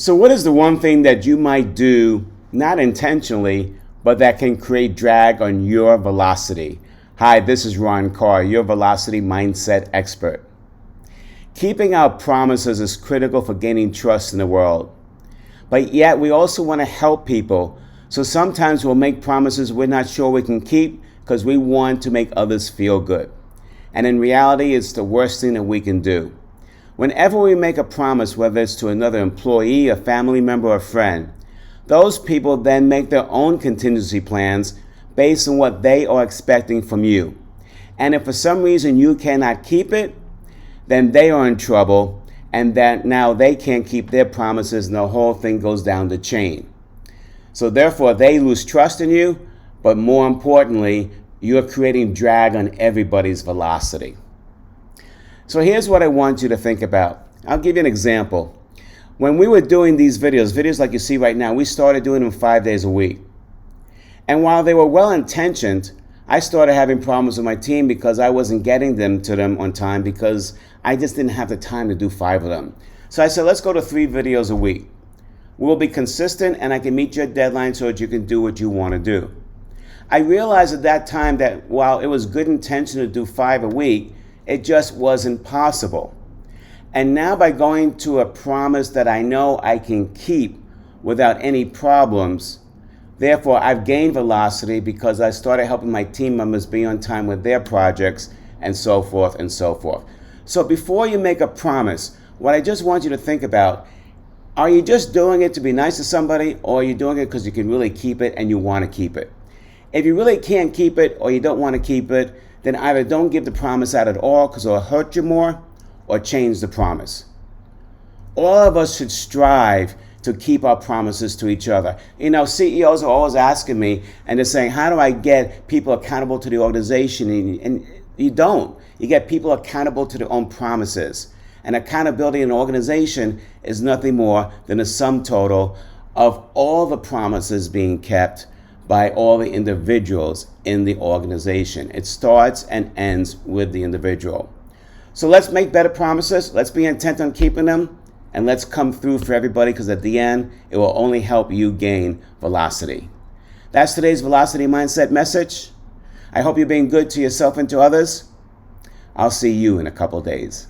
So what is the one thing that you might do, not intentionally, but that can create drag on your velocity? Hi, this is Ron Carr, your velocity mindset expert. Keeping our promises is critical for gaining trust in the world. But yet we also want to help people. So sometimes we'll make promises we're not sure we can keep because we want to make others feel good. And in reality, it's the worst thing that we can do. Whenever we make a promise, whether it's to another employee, a family member, or a friend, those people then make their own contingency plans based on what they are expecting from you. And if for some reason you cannot keep it, then they are in trouble, and that now they can't keep their promises, and the whole thing goes down the chain. So therefore, they lose trust in you, but more importantly, you're creating drag on everybody's velocity. So here's what I want you to think about. I'll give you an example. When we were doing these videos like you see right now, we started doing them 5 days a week. And while they were well-intentioned, I started having problems with my team because I wasn't getting them to them on time because I just didn't have the time to do 5 of them. So I said, let's go to 3 videos a week. We'll be consistent and I can meet your deadline so that you can do what you want to do. I realized at that time that while it was good intention to do 5 a week, it just wasn't possible. And now by going to a promise that I know I can keep without any problems, therefore I've gained velocity because I started helping my team members be on time with their projects and so forth and so forth. So before you make a promise, what I just want you to think about, are you just doing it to be nice to somebody, or are you doing it because you can really keep it and you want to keep it? If you really can't keep it or you don't want to keep it, then either don't give the promise out at all because it'll hurt you more, or change the promise. All of us should strive to keep our promises to each other. You know, CEOs are always asking me, and they're saying, how do I get people accountable to the organization? And you don't. You get people accountable to their own promises. And accountability in an organization is nothing more than a sum total of all the promises being kept by all the individuals in the organization. It starts and ends with the individual. So let's make better promises. Let's be intent on keeping them. And let's come through for everybody, because at the end, it will only help you gain velocity. That's today's Velocity Mindset message. I hope you're being good to yourself and to others. I'll see you in a couple days.